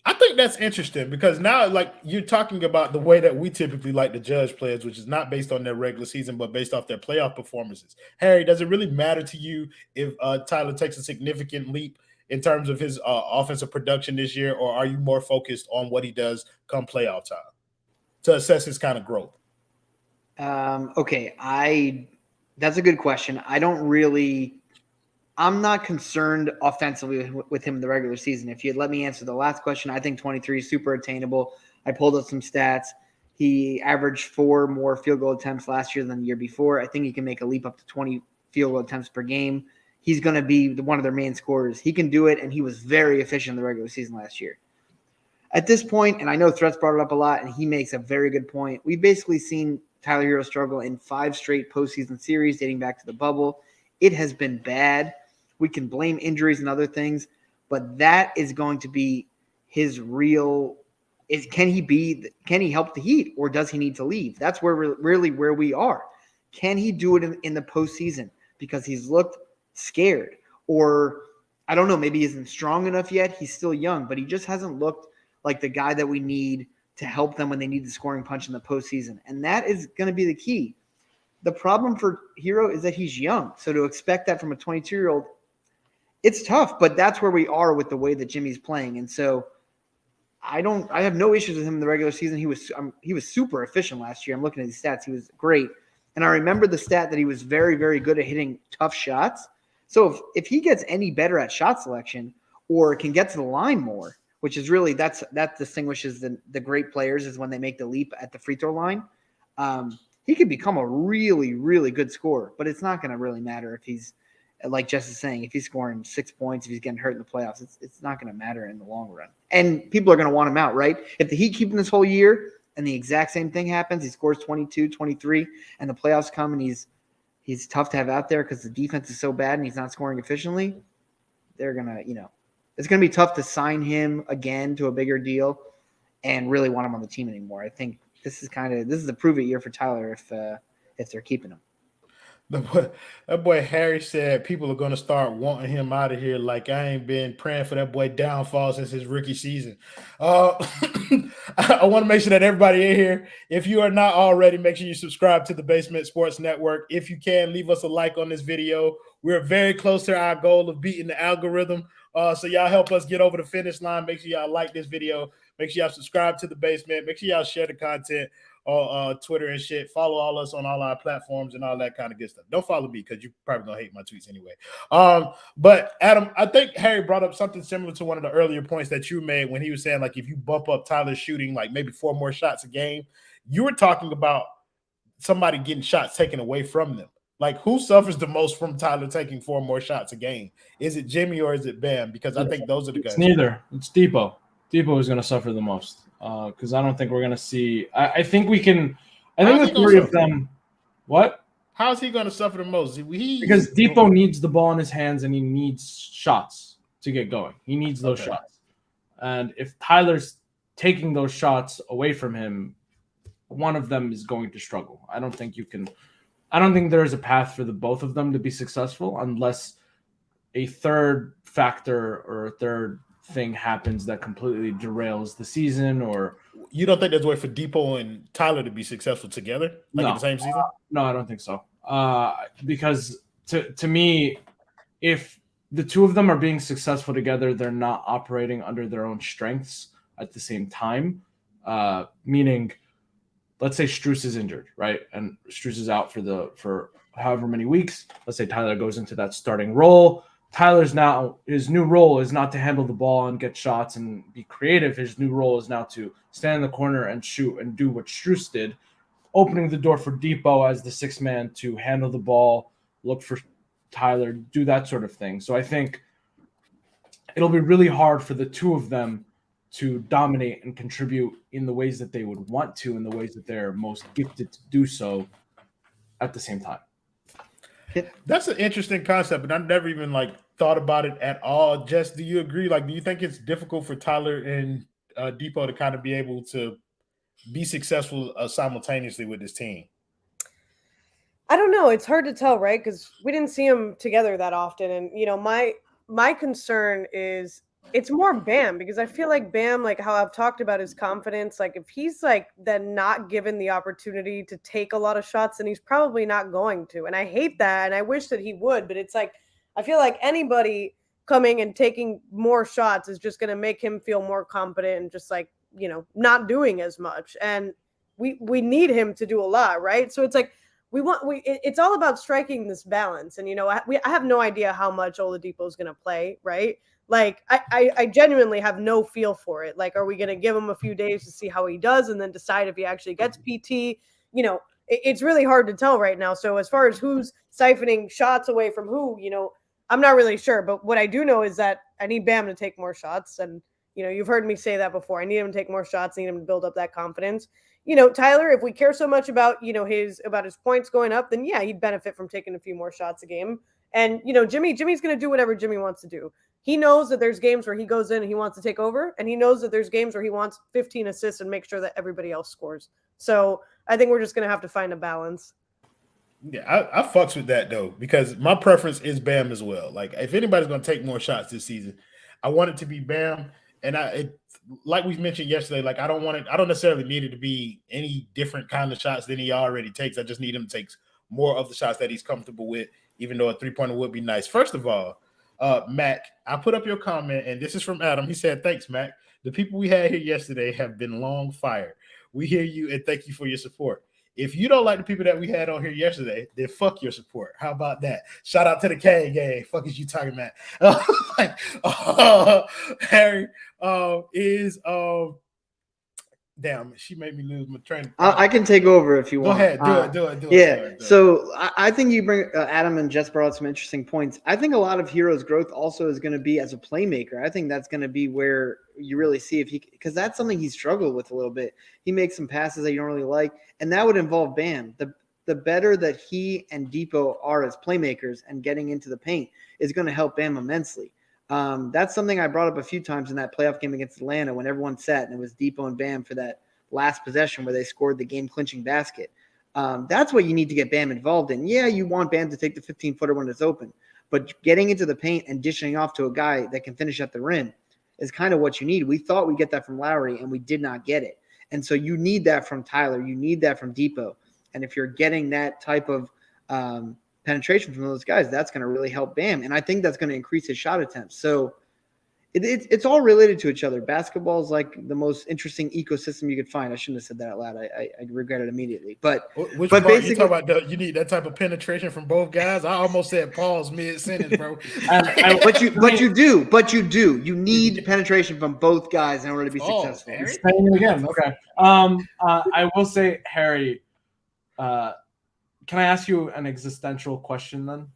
I think that's interesting because now, like, you're talking about the way that we typically like to judge players, which is not based on their regular season, but based off their playoff performances. Harry, does it really matter to you if Tyler takes a significant leap in terms of his offensive production this year, or are you more focused on what he does come playoff time to assess his kind of growth? Okay, that's a good question. I'm not concerned offensively with him in the regular season. If you had let me answer the last question, I think 23 is super attainable. I pulled up some stats. He averaged 4 more field goal attempts last year than the year before. I think he can make a leap up to 20 field goal attempts per game. He's going to be one of their main scorers. He can do it, and he was very efficient in the regular season last year. At this point, and I know Threats brought it up a lot, and he makes a very good point, we've basically seen Tyler Herro struggle in 5 straight postseason series dating back to the bubble. It has been bad. We can blame injuries and other things, but that is going to be his real – can he help the Heat, or does he need to leave? That's where we are. Can he do it in the postseason because he's looked scared? Or I don't know, maybe he isn't strong enough yet. He's still young, but he just hasn't looked like the guy that we need to help them when they need the scoring punch in the postseason. And that is going to be the key. The problem for Herro is that he's young. So to expect that from a 22-year-old, it's tough, but that's where we are with the way that Jimmy's playing. And so I have no issues with him in the regular season. He was super efficient last year. I'm looking at his stats. He was great. And I remember the stat that he was very, very good at hitting tough shots. So if he gets any better at shot selection or can get to the line more, which is really that distinguishes the great players is when they make the leap at the free throw line. He could become a really, really good scorer, but it's not going to really matter if he's, like Jess is saying, if he's scoring 6 points, if he's getting hurt in the playoffs, it's not going to matter in the long run. And people are going to want him out, right? If the Heat keep him this whole year and the exact same thing happens, he scores 22, 23, and the playoffs come and he's tough to have out there because the defense is so bad and he's not scoring efficiently, they're going to, it's going to be tough to sign him again to a bigger deal and really want him on the team anymore. I think this is the prove it year for Tyler if they're keeping him. That boy Harry said people are going to start wanting him out of here like I ain't been praying for that boy downfall since his rookie season. I want to make sure that everybody in here, if you are not already, make sure you subscribe to the Basement Sports Network. If you can, leave us a like on this video. We're very close to our goal of beating the algorithm. So y'all help us get over the finish line. Make sure y'all like this video. Make sure y'all subscribe to the Basement. Make sure y'all share the content on Twitter and shit. Follow all us on all our platforms and all that kind of good stuff. Don't follow me because you're probably going to hate my tweets anyway. But Adam, I think Harry brought up something similar to one of the earlier points that you made when he was saying, like, if you bump up Tyler's shooting, like maybe 4 more shots a game, you were talking about somebody getting shots taken away from them. Like, who suffers the most from Tyler taking 4 more shots a game? Is it Jimmy or is it Bam? Because I think those are the guys. It's neither. It's Depot. Depot is going to suffer the most because I don't think we're going to see. I think we can. I think the 3 of them. What? How is he going to suffer the most? Because Depot needs the ball in his hands and he needs shots to get going. He needs those shots. And if Tyler's taking those shots away from him, one of them is going to struggle. I don't think there is a path for the both of them to be successful unless a third factor or a third thing happens that completely derails the season. Or you don't think there's a way for Depot and Tyler to be successful together, in the same season? No, I don't think so. Because to me, if the 2 of them are being successful together, they're not operating under their own strengths at the same time. Meaning, let's say Strus is injured, right? And Strus is out for however many weeks. Let's say Tyler goes into that starting role. His new role is not to handle the ball and get shots and be creative. His new role is now to stand in the corner and shoot and do what Strus did, opening the door for Depot as the 6th man to handle the ball, look for Tyler, do that sort of thing. So I think it'll be really hard for the two of them to dominate and contribute in the ways that they would want to, in the ways that they're most gifted to do so at the same time. That's an interesting concept, and I've never even thought about it at all. Jess, do you agree? Do you think it's difficult for Tyler and Depot to kind of be able to be successful simultaneously with this team? I don't know. It's hard to tell, right? Because we didn't see them together that often. And, my concern is it's more Bam, because I feel like Bam, how I've talked about his confidence, if he's then not given the opportunity to take a lot of shots, then he's probably not going to. And I hate that. And I wish that he would, but it's I feel like anybody coming and taking more shots is just going to make him feel more confident and just not doing as much. And we need him to do a lot, right? So it's it's all about striking this balance. And, I have no idea how much Oladipo is going to play, right? I genuinely have no feel for it. Are we going to give him a few days to see how he does and then decide if he actually gets PT? It's really hard to tell right now. So as far as who's siphoning shots away from who, I'm not really sure. But what I do know is that I need Bam to take more shots. And, you've heard me say that before. I need him to take more shots. I need him to build up that confidence. Tyler, if we care so much about, his points going up, then yeah, he'd benefit from taking a few more shots a game. And, Jimmy's going to do whatever Jimmy wants to do. He knows that there's games where he goes in and he wants to take over, and he knows that there's games where he wants 15 assists and make sure that everybody else scores. So I think we're just going to have to find a balance. Yeah, I fucks with that, though, because my preference is Bam as well. If anybody's going to take more shots this season, I want it to be Bam. And like we mentioned yesterday, I don't necessarily need it to be any different kind of shots than he already takes. I just need him to take more of the shots that he's comfortable with, even though a three-pointer would be nice. First of all, Mac, I put up your comment, and this is from Adam. He said, "Thanks, Mac. The people we had here yesterday have been long fired. We hear you, and thank you for your support. If you don't like the people that we had on here yesterday, then fuck your support. How about that? Shout out to the K gang. Fuck is you talking about?" Harry is damn, she made me lose my train. I can take over if you want. Go ahead, do it. Yeah. Do it. So I think you bring Adam and Jess brought up some interesting points. I think a lot of Herro's growth also is going to be as a playmaker. I think that's going to be where you really see because that's something he struggled with a little bit. He makes some passes that you don't really like, and that would involve Bam. The better that he and Depot are as playmakers and getting into the paint is going to help Bam immensely. That's something I brought up a few times in that playoff game against Atlanta when everyone sat and it was Depot and Bam for that last possession where they scored the game-clinching basket. That's what you need to get Bam involved in. Yeah, you want Bam to take the 15-footer when it's open, but getting into the paint and dishing off to a guy that can finish at the rim is kind of what you need. We thought we'd get that from Lowry, and we did not get it. And so you need that from Tyler. You need that from Depot. And if you're getting that type of penetration from those guys, that's going to really help Bam. And I think that's going to increase his shot attempts. So it's all related to each other. Basketball is the most interesting ecosystem you could find. I shouldn't have said that out loud. I regret it immediately. But basically, you talk about you need that type of penetration from both guys. I almost said pause mid-sentence, bro. But you do. You need penetration from both guys in order to be successful. Saying it again. Okay. I will say, Harry, can I ask you an existential question then?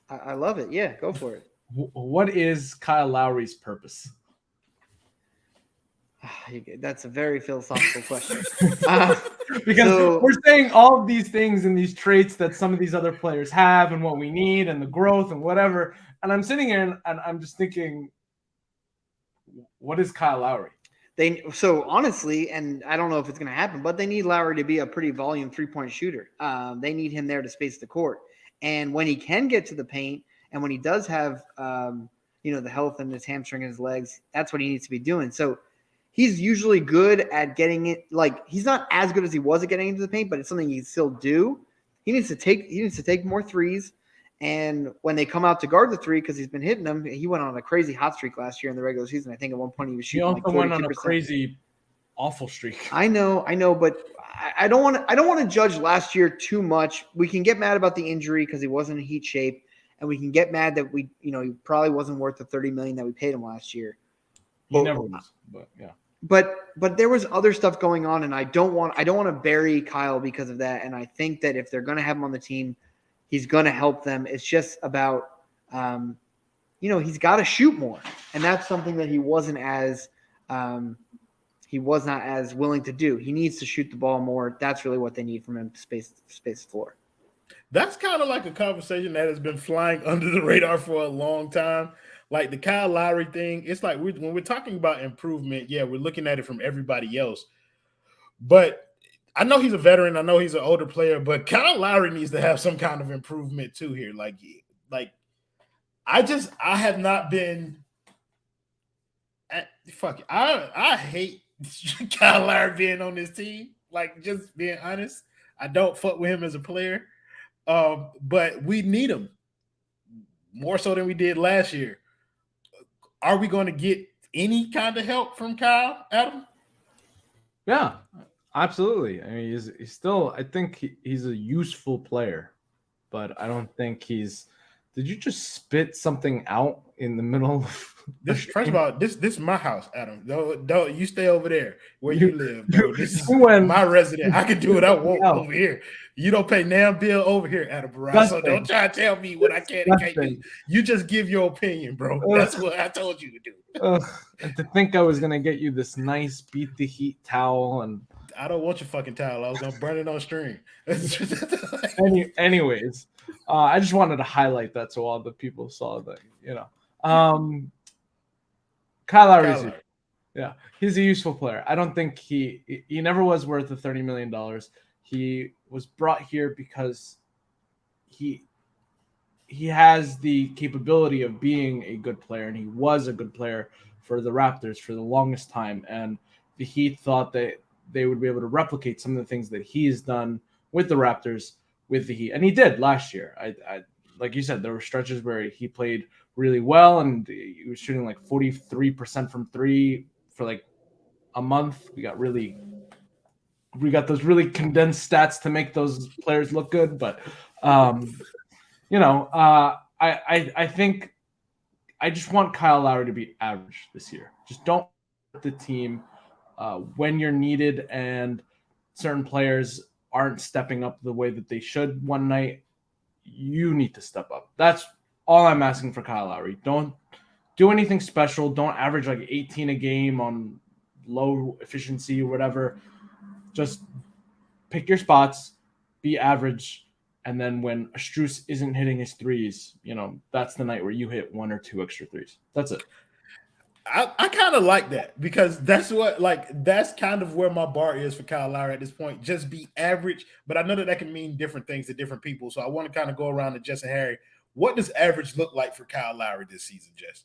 I love it. Yeah, go for it. What is Kyle Lowry's purpose? That's a very philosophical question. Because we're saying all of these things and these traits that some of these other players have and what we need and the growth and whatever. And I'm sitting here and I'm just thinking, what is Kyle Lowry? So honestly, and I don't know if it's going to happen, but they need Lowry to be a pretty volume three-point shooter. They need him there to space the court. And when he can get to the paint, and when he does have, the health in his hamstring and his legs, that's what he needs to be doing. So he's usually good at getting it. He's not as good as he was at getting into the paint, but it's something he can still do. He needs to take more threes. And when they come out to guard the three, because he's been hitting them, he went on a crazy hot streak last year in the regular season. I think at one point he was shooting. He also went on a crazy, awful streak. I know, but I don't want to judge last year too much. We can get mad about the injury because he wasn't in heat shape. And we can get mad that he probably wasn't worth the $30 million that we paid him last year. He never was, but yeah. But there was other stuff going on, and I don't want to bury Kyle because of that. And I think that if they're going to have him on the team, he's going to help them. It's just about, he's got to shoot more, and that's something that he was not as willing to do. He needs to shoot the ball more. That's really what they need from him to space the floor. That's kind of like a conversation that has been flying under the radar for a long time. Like the Kyle Lowry thing, it's like when we're talking about improvement, yeah, we're looking at it from everybody else. But I know he's a veteran. I know he's an older player, but Kyle Lowry needs to have some kind of improvement too here. Like I have not been fuck it. I hate Kyle Lowry being on this team. Like, just being honest, I don't fuck with him as a player. But we need him more so than we did last year. Are we going to get any kind of help from Kyle, Adam? Yeah, absolutely. I mean, he's still, I think he's a useful player, but I don't think he's. Did you just spit something out in the middle of this? First of all, this is my house, Adam. Don't you stay over there where you live, bro. This is my resident. I can do what I want over here. You don't pay damn bill over here, Adam Barras. So don't try to tell me what I can and can't do. You just give your opinion, bro. That's what I told you to do. And to think I was gonna get you this nice beat the heat towel, and I don't want your fucking towel. I was gonna burn it on stream. Anyways, I just wanted to highlight that so all the people saw that. Kyle Lowry, yeah, he's a useful player. I don't think he never was worth the $30 million. He was brought here because he has the capability of being a good player, and he was a good player for the Raptors for the longest time. And the Heat thought that they would be able to replicate some of the things that he's done with the Raptors with the Heat, and he did last year. I like you said, there were stretches where he played really well, and he was shooting like 43% from three for like a month. We got those really condensed stats to make those players look good, but I think I just want Kyle Lowry to be average this year. Just don't hurt the team when you're needed and certain players aren't stepping up the way that they should one night. You need to step up. That's all I'm asking for Kyle Lowry. Don't do anything special. Don't average like 18 a game on low efficiency or whatever. Just pick your spots, be average, and then when Strus isn't hitting his threes, that's the night where you hit one or two extra threes. That's it. I kind of like that because that's kind of where my bar is for Kyle Lowry at this point. Just be average, but I know that can mean different things to different people. So I want to kind of go around to Jess and Harry. What does average look like for Kyle Lowry this season, Jess?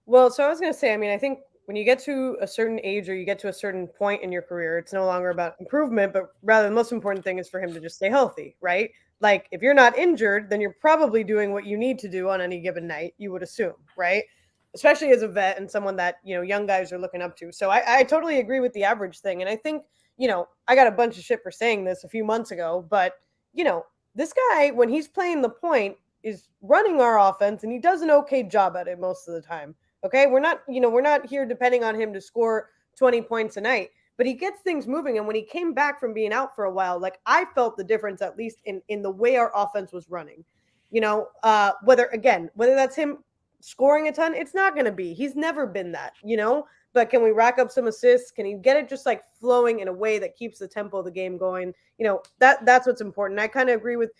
Well, so I was going to say, I think when you get to a certain age or you get to a certain point in your career, it's no longer about improvement, but rather the most important thing is for him to just stay healthy, right? Like if you're not injured, then you're probably doing what you need to do on any given night, you would assume, right? Especially as a vet and someone that, young guys are looking up to. So I totally agree with the average thing. And I think, I got a bunch of shit for saying this a few months ago, but, this guy, when he's playing the point, is running our offense and he does an okay job at it most of the time. Okay. We're not here depending on him to score 20 points a night, but he gets things moving. And when he came back from being out for a while, like I felt the difference, at least in the way our offense was running, whether that's him scoring a ton, it's not going to be. He's never been that, but can we rack up some assists? Can he get it just like flowing in a way that keeps the tempo of the game going? That's what's important. I kind of agree with,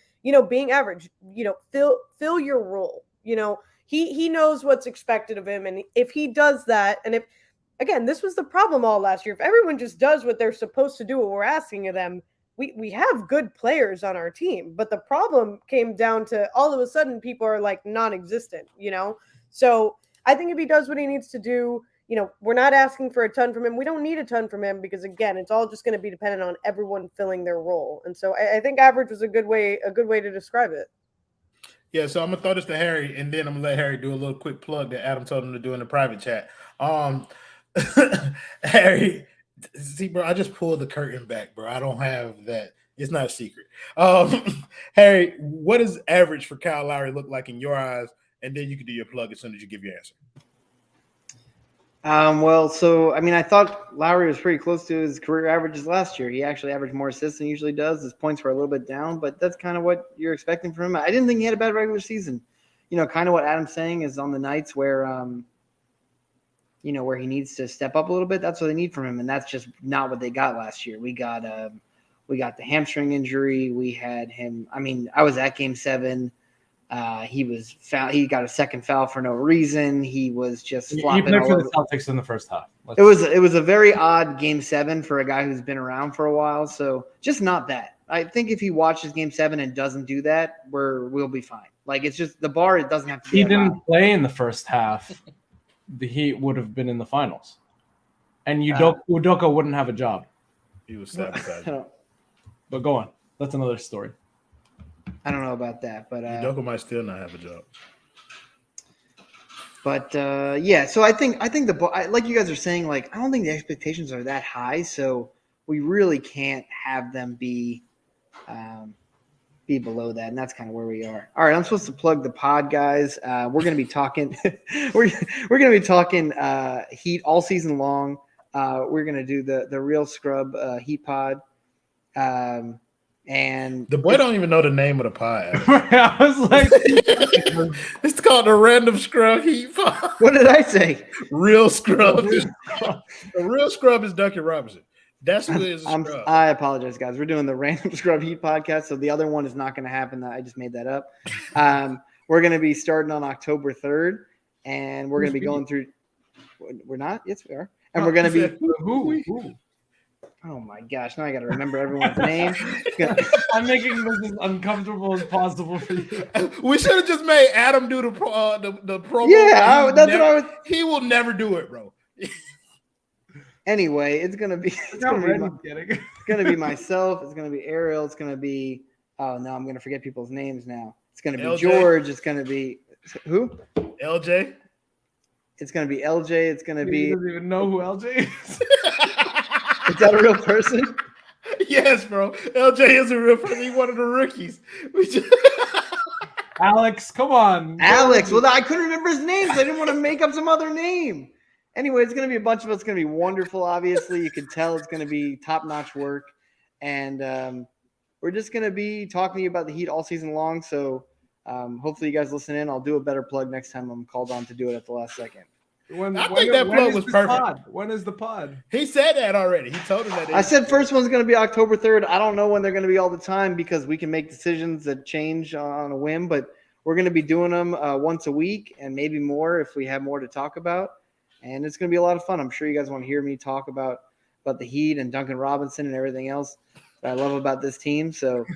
being average, fill your role. He knows what's expected of him. And if he does that, and if, again, this was the problem all last year, if everyone just does what they're supposed to do, what we're asking of them, we have good players on our team, but the problem came down to all of a sudden people are like non-existent, So I think if he does what he needs to do, we're not asking for a ton from him. We don't need a ton from him because, again, it's all just going to be dependent on everyone filling their role. And so I think average was a good way to describe it. Yeah, so I'm going to throw this to Harry, and then I'm going to let Harry do a little quick plug that Adam told him to do in the private chat. Harry, see, bro, I just pulled the curtain back, bro. I don't have that. It's not a secret. Harry, what does average for Kyle Lowry look like in your eyes? And then you can do your plug as soon as you give your answer. I thought Lowry was pretty close to his career averages last year. He actually averaged more assists than he usually does. His points were a little bit down, but that's kind of what you're expecting from him. I didn't think he had a bad regular season. kind of what Adam's saying is on the nights where, where he needs to step up a little bit, that's what they need from him. And that's just not what they got last year. We got the hamstring injury. We had him. I mean, I was at Game 7. He was foul. He got a second foul for no reason. He was just flopping. He played all for over. the Celtics in the first half. It was a very odd Game 7 for a guy who's been around for a while. So just not that. I think if he watches Game 7 and doesn't do that, we'll be fine. Like, it's just the bar. It doesn't have to be. He didn't play in the first half. The Heat would have been in the finals, and Udoka wouldn't have a job. He was sabotaged. But go on. That's another story. I don't know about that, but Udoka might still not have a job. But yeah, so I think like you guys are saying, like I don't think the expectations are that high, so we really can't have them be below that, and that's kind of where we are. All right, I'm supposed to plug the pod, guys. We're going to be talking. we're going to be talking Heat all season long. We're going to do the Real Scrub Heat pod. And the boy don't even know the name of the pod. I was like, it's called the Random Scrub Heat pod. What did I say? Real Scrub. The Real Scrub is Duncan Robinson. That's who is a scrub. I apologize, guys. We're doing the Random Scrub Heat podcast, so the other one is not going to happen. I just made that up. We're going to be starting on October 3rd, and we're going to be going through. We're not? Yes, we are. And we're going to be. Who? Oh my gosh! Now I got to remember everyone's name. I'm making this as uncomfortable as possible for you. We should have just made Adam do the promo. Yeah, that's what I was. He will never do it, bro. Anyway, it's gonna be myself. It's gonna be Ariel. It's gonna be I'm gonna forget people's names now. It's gonna be LJ. George. It's gonna be who? LJ. It's gonna be LJ. It's gonna be. He doesn't even know who LJ is. Is that a real person? Yes, bro. LJ is a real person. He's one of the rookies. Alex, come on. Alex. Well, I couldn't remember his name, so I didn't want to make up some other name. Anyway, it's going to be a bunch of us. It's going to be wonderful, obviously. You can tell it's going to be top-notch work. And we're just going to be talking to you about the Heat all season long. So hopefully you guys listen in. I'll do a better plug next time I'm called on to do it at the last second. I think that plug was perfect. When is the pod? He said that already. He told him that. I said first one's going to be October 3rd. I don't know when they're going to be all the time because we can make decisions that change on a whim. But we're going to be doing them once a week and maybe more if we have more to talk about. And it's going to be a lot of fun. I'm sure you guys want to hear me talk about the Heat and Duncan Robinson and everything else that I love about this team. So,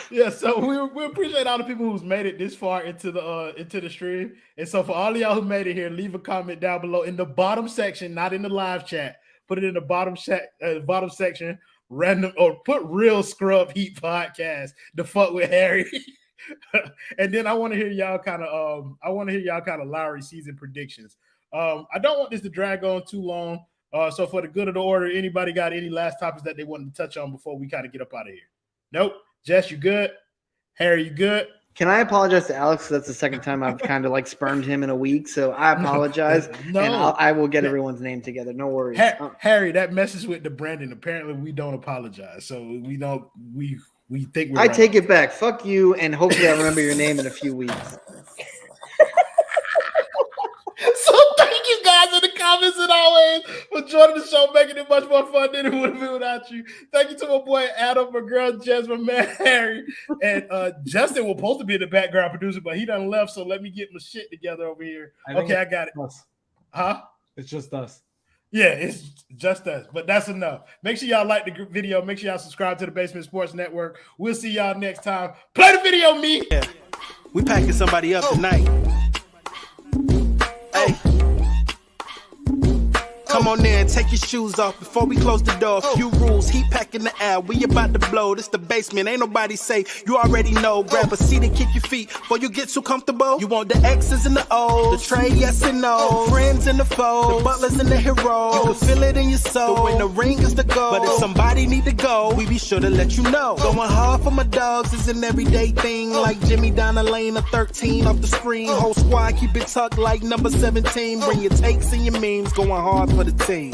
yeah. So we appreciate all the people who's made it this far into the stream. And so for all of y'all who made it here, leave a comment down below in the bottom section, not in the live chat. Put it in the bottom section. Random or put Real Scrub Heat podcast. The fuck with Harry. And then I want to hear y'all kind of Lowry season predictions. I don't want this to drag on too long. So for the good of the order, anybody got any last topics that they wanted to touch on before we kind of get up out of here? Nope. Jess, you good? Harry, you good? Can I apologize to Alex? That's the second time I've kind of spurned him in a week. So I apologize. No. And I will get everyone's name together. No worries. Harry, that messes with the branding. Apparently we don't apologize. So we think we're I take it back. Fuck you. And hopefully I remember your name in a few weeks. So thank you guys in the comments and always for joining the show, making it much more fun than it would have been without you. Thank you to my boy Adam, my girl Jess, my man Harry, and Justin was supposed to be the background producer, but he done left. So let me get my shit together over here. Okay, I got it. Huh? It's just us. Yeah, it's just us, but that's enough. Make sure y'all like the video. Make sure y'all subscribe to the Basement Sports Network. We'll see y'all next time. Play the video, me. Yeah. We packing somebody up tonight. Hey. Come on in, take your shoes off before we close the door. Few rules, heat pack in the air, we about to blow. This the basement, ain't nobody safe, you already know. Grab a seat and kick your feet before you get too comfortable. You want the X's and the O's, the tray, yes and no. Friends and the foes, the butlers and the heroes. You can feel it in your soul, the when the ring is the goal. But if somebody need to go, we be sure to let you know. Going hard for my dogs is an everyday thing. Like Jimmy down the lane of 13 off the screen. Whole squad keep it tucked like number 17. Bring your takes and your memes, going hard for the team.